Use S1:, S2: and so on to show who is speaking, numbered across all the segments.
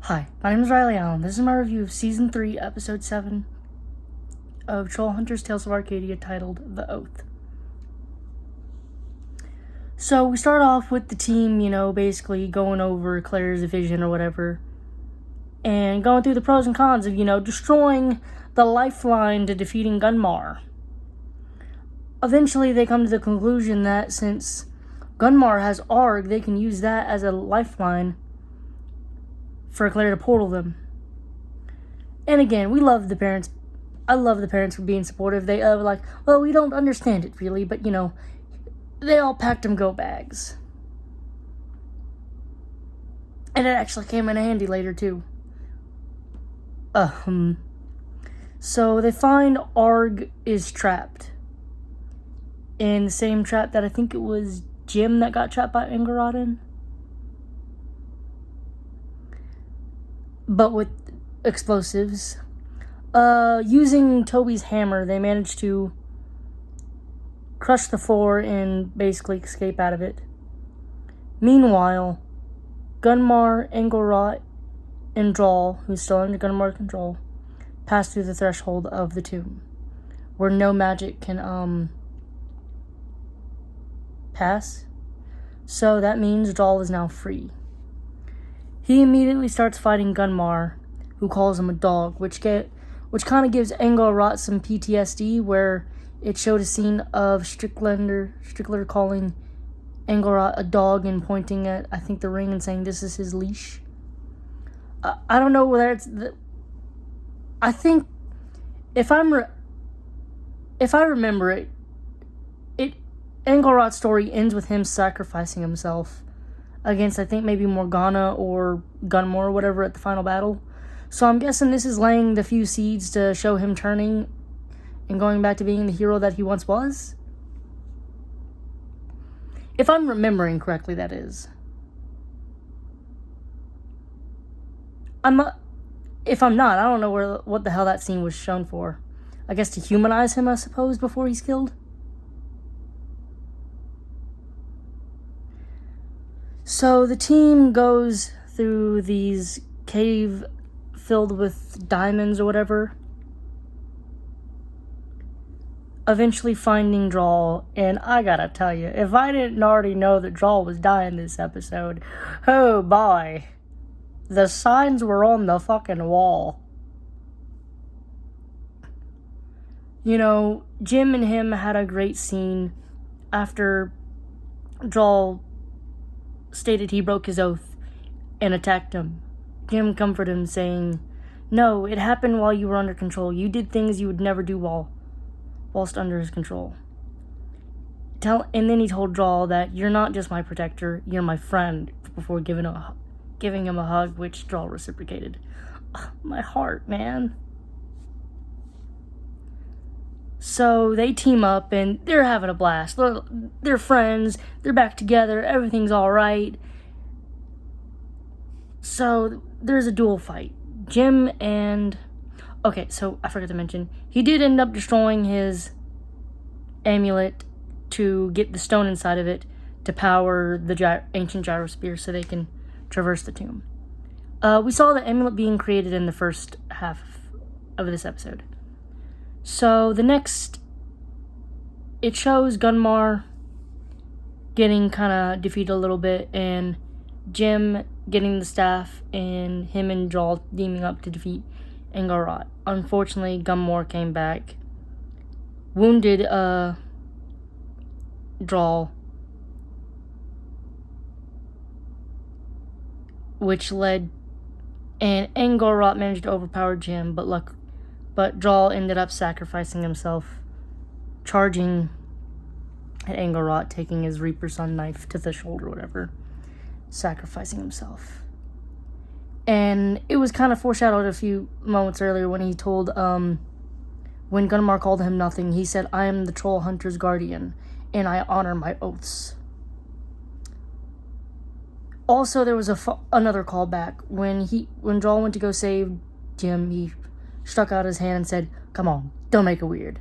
S1: Hi, my name is Riley Allen. This is my review of Season 3, Episode 7 of Trollhunters Tales of Arcadia, titled The Oath. So we start off with the team, basically going over Claire's vision or whatever, and going through the pros and cons of, destroying the lifeline to defeating Gunmar. Eventually, they come to the conclusion that since Gunmar has Arg, they can use that as a lifeline for Claire to portal them. And again, we love the parents. I love the parents for being supportive. They were like, well, we don't understand it really, but they all packed them go bags. And it actually came in handy later too. So they find Arg is trapped in the same trap that I think it was Jim that got trapped by Engelrod in. But with explosives. Using Toby's hammer, they managed to crush the floor and basically escape out of it. Meanwhile, Gunmar, Engelrod, and Droll, who's still under Gunmar's control, pass through the threshold of the tomb, where no magic can pass. So that means Droll is now free. He immediately starts fighting Gunmar, who calls him a dog, which kind of gives Engelrod some PTSD, where it showed a scene of Strickler calling Engelrod a dog and pointing at, I think, the ring and saying this is his leash. I don't know whether it's I think if I remember it, Engelrod's story ends with him sacrificing himself against, I think, maybe Morgana or Gunmar or whatever at the final battle. So I'm guessing this is laying the few seeds to show him turning and going back to being the hero that he once was. If I'm remembering correctly, that is. If I'm not, I don't know what the hell that scene was shown for. I guess to humanize him, I suppose, before he's killed. So the team goes through these cave filled with diamonds or whatever, eventually finding Droll. And I gotta tell you, if I didn't already know that Droll was dying this episode, oh boy, the signs were on the fucking wall. Jim and him had a great scene after Droll stated he broke his oath and attacked him. Jim comforted him, saying, "No, it happened while you were under control. You did things you would never do whilst under his control." And then he told Droll that you're not just my protector, you're my friend, before giving him a hug, which Droll reciprocated. My heart, man. So they team up and they're having a blast. They're friends. They're back together. Everything's all right. So there's a duel fight. Jim and... Okay, so I forgot to mention, he did end up destroying his amulet to get the stone inside of it to power the ancient gyrosphere so they can traverse the tomb. We saw the amulet being created in the first half of this episode. So the next, it shows Gunmar getting kind of defeated a little bit, and Jim getting the staff, and him and Droll teaming up to defeat Engelrod. Unfortunately, Gunmar came back, wounded Droll, which led, and Engelrod managed to overpower Jim, but Droll ended up sacrificing himself, charging at Engelrod, taking his Reaper Sun knife to the shoulder, whatever, sacrificing himself. And it was kind of foreshadowed a few moments earlier when he told, when Gunmar called him nothing, he said, "I am the Trollhunters' guardian, and I honor my oaths." Also, there was another callback. When Droll went to go save Jim, he stuck out his hand and said, "Come on, don't make it weird."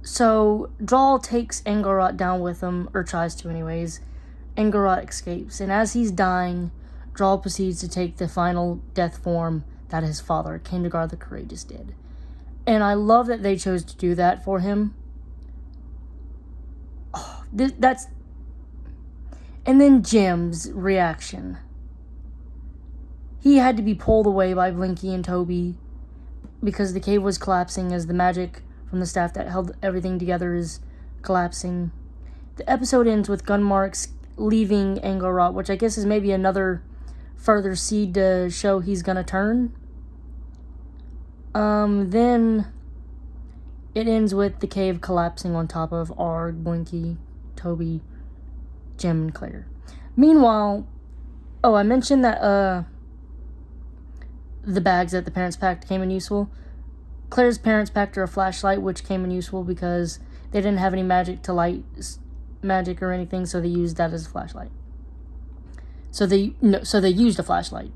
S1: So Droll takes Engelrod down with him, or tries to anyways, Engarot escapes, and as he's dying, Droll proceeds to take the final death form that his father, Kendegar the Courageous, did. And I love that they chose to do that for him. Oh, that's... And then Jim's reaction. He had to be pulled away by Blinky and Toby because the cave was collapsing as the magic from the staff that held everything together is collapsing. The episode ends with Gunmarks leaving Engarot, which I guess is maybe another further seed to show he's gonna turn. Then it ends with the cave collapsing on top of Arg, Blinky, Toby, Jim, and Claire. Meanwhile, I mentioned that the bags that the parents packed came in useful. Claire's parents packed her a flashlight, which came in useful because they didn't have any magic to light magic or anything, so they used that as a flashlight. So they used a flashlight.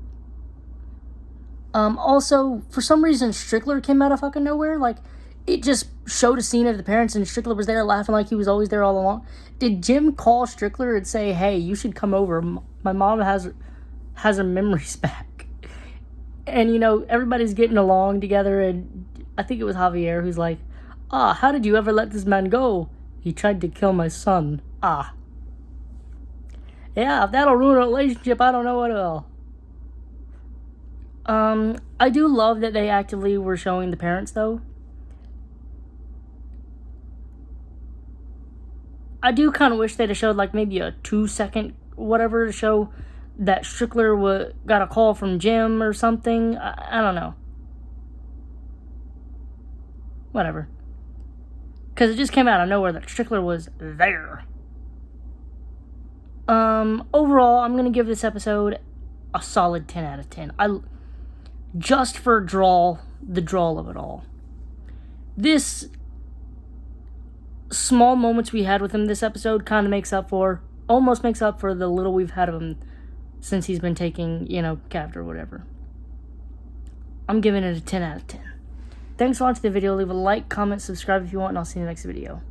S1: Also, for some reason, Strickler came out of fucking nowhere. Like, it just showed a scene of the parents, and Strickler was there laughing like he was always there all along. Did Jim call Strickler and say, "Hey, you should come over. My mom has her memories back." And, everybody's getting along together, and I think it was Javier who's like, how did you ever let this man go? He tried to kill my son. Yeah, if that'll ruin a relationship, I don't know what will. I do love that they actively were showing the parents, though. I do kind of wish they'd have showed, like, maybe a 2-second whatever to show that Strickler got a call from Jim or something. I don't know. Whatever. Because it just came out of nowhere that Strickler was there. Overall, I'm going to give this episode a solid 10 out of 10. Just for the drawl of it all. This small moments we had with him this episode kind of almost makes up for the little we've had of him since he's been taking, capped or whatever. I'm giving it a 10 out of 10. Thanks for watching the video. Leave a like, comment, subscribe if you want, and I'll see you in the next video.